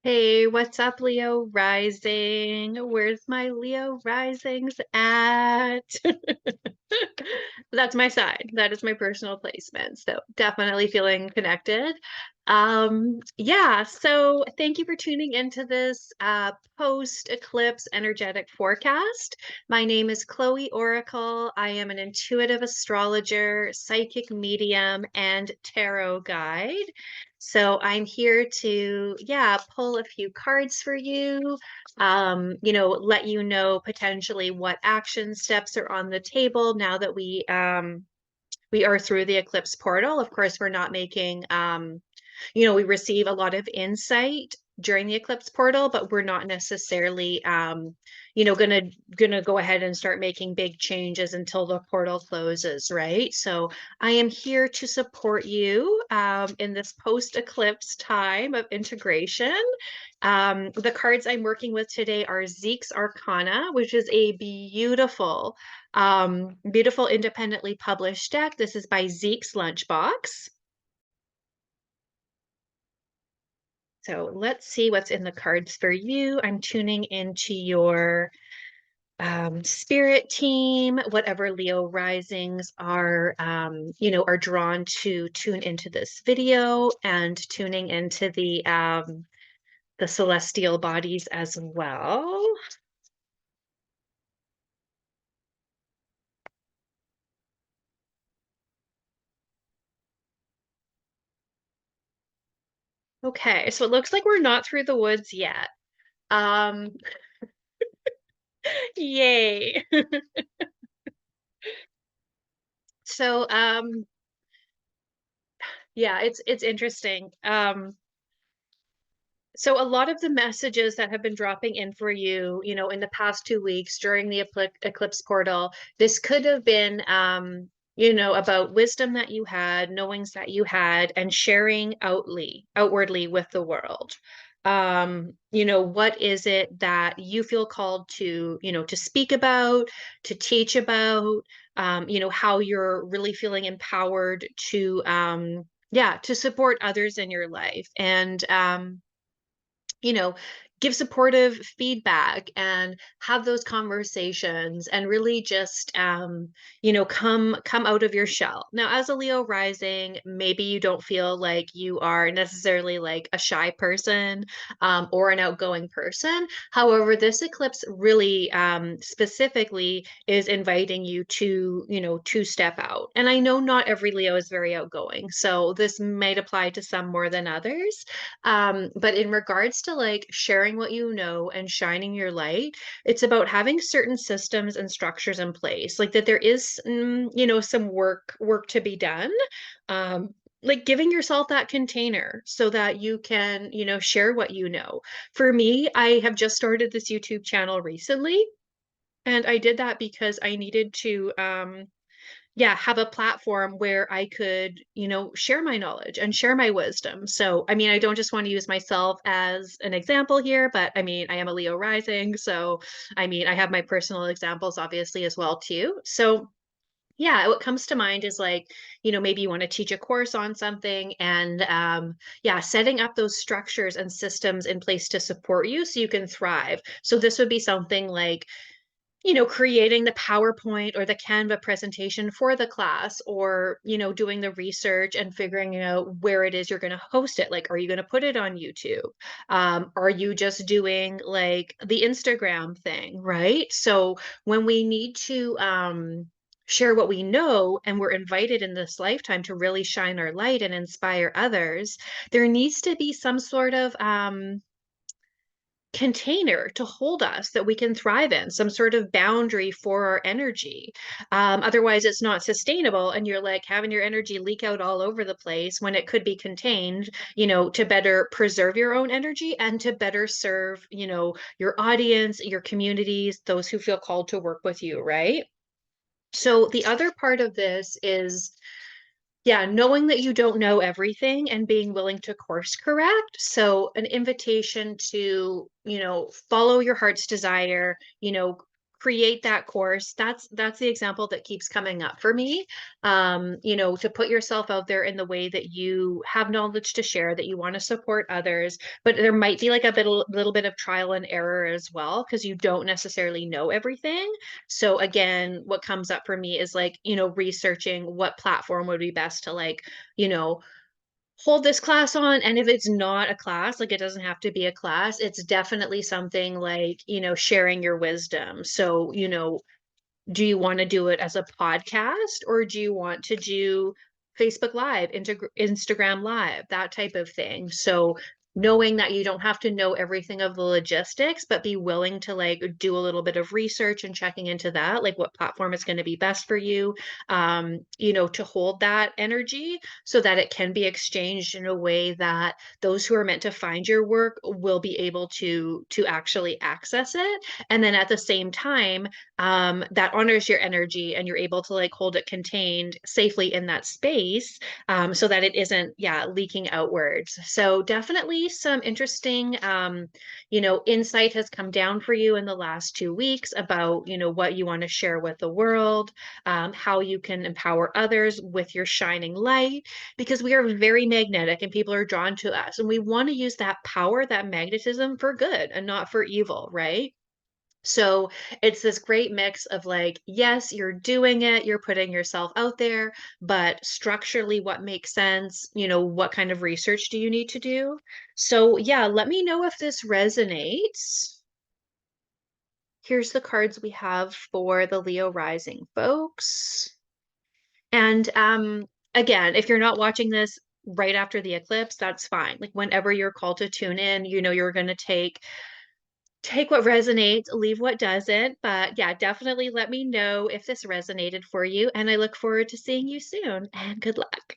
Hey, what's up, Leo Rising? Where's my Leo Risings at? That's my side. That is my personal placement. So definitely feeling connected. Yeah, so thank you for tuning into this post-eclipse energetic forecast. My name is Chloe Oracle. I am an intuitive astrologer, psychic medium, and tarot guide. So I'm here to, yeah, pull a few cards for you, let you know potentially what action steps are on the table now that we are through the eclipse portal. Of course, we're not making we receive a lot of insight during the eclipse portal, but we're not necessarily gonna go ahead and start making big changes until the portal closes, right? So I am here to support you in this post-eclipse time of integration. The cards I'm working with today are Zeke's Arcana, which is a beautiful independently published deck. This is by Zeke's Lunchbox. So let's see what's in the cards for you. I'm tuning into your spirit team, whatever Leo risings are drawn to tune into this video, and tuning into the celestial bodies as well. Okay, so it looks like we're not through the woods yet. Um, Yay. So yeah, it's interesting. So a lot of the messages that have been dropping in for you, in the past 2 weeks during the eclipse portal, this could have been, about wisdom that you had, knowings that you had, and sharing outwardly with the world. What is it that you feel called to speak about, to teach about, how you're really feeling empowered to support others in your life. And, you know, give supportive feedback and have those conversations and really just come out of your shell. Now, as a Leo rising, maybe you don't feel like you are necessarily like a shy person or an outgoing person. However, this eclipse really specifically is inviting you to step out. And I know not every Leo is very outgoing, so this might apply to some more than others. But in regards to like sharing what you know and shining your light, it's about having certain systems and structures in place, like that there is, some work to be done. Like giving yourself that container so that you can, share what you know. For me, I have just started this YouTube channel recently, and I did that because I needed to yeah, have a platform where I could, share my knowledge and share my wisdom. So, I mean, I don't just want to use myself as an example here, but I mean, I am a Leo rising. So, I mean, I have my personal examples obviously as well too. So, yeah, what comes to mind is like, maybe you want to teach a course on something and yeah, setting up those structures and systems in place to support you so you can thrive. So this would be something like creating the PowerPoint or the Canva presentation for the class, or, doing the research and figuring out where it is you're going to host it. Like, are you going to put it on YouTube? Are you just doing like the Instagram thing, right? So when we need to, share what we know and we're invited in this lifetime to really shine our light and inspire others, there needs to be some sort of container to hold us that we can thrive in, some sort of boundary for our energy. Otherwise, it's not sustainable, and you're like having your energy leak out all over the place when it could be contained, to better preserve your own energy and to better serve, your audience, your communities, those who feel called to work with you, right? So the other part of this is, yeah, knowing that you don't know everything and being willing to course correct. So, an invitation to, follow your heart's desire, create that course. That's the example that keeps coming up for me. To put yourself out there in the way that you have knowledge to share, that you want to support others, but there might be like a little bit of trial and error as well, because you don't necessarily know everything. So again, what comes up for me is like, researching what platform would be best to like, you know, hold this class on. And if it's not a class, like it doesn't have to be a class, it's definitely something like, sharing your wisdom. So, do you want to do it as a podcast, or do you want to do Facebook Live, Instagram Live, that type of thing? So knowing that you don't have to know everything of the logistics, but be willing to like do a little bit of research and checking into that, like what platform is going to be best for you, to hold that energy so that it can be exchanged in a way that those who are meant to find your work will be able to actually access it. And then at the same time, that honors your energy, and you're able to like hold it contained safely in that space, so that it isn't, yeah, leaking outwards. So definitely some interesting, insight has come down for you in the last 2 weeks about, what you want to share with the world, how you can empower others with your shining light, because we are very magnetic and people are drawn to us, and we want to use that power, that magnetism, for good and not for evil, right? So it's this great mix of like, yes, you're doing it, you're putting yourself out there, but structurally, what makes sense? What kind of research do you need to do? So, yeah, let me know if this resonates. Here's the cards we have for the Leo rising folks. And again, if you're not watching this right after the eclipse, that's fine. Like whenever you're called to tune in, you're going to take what resonates, leave what doesn't. But yeah, definitely let me know if this resonated for you. And I look forward to seeing you soon, and good luck.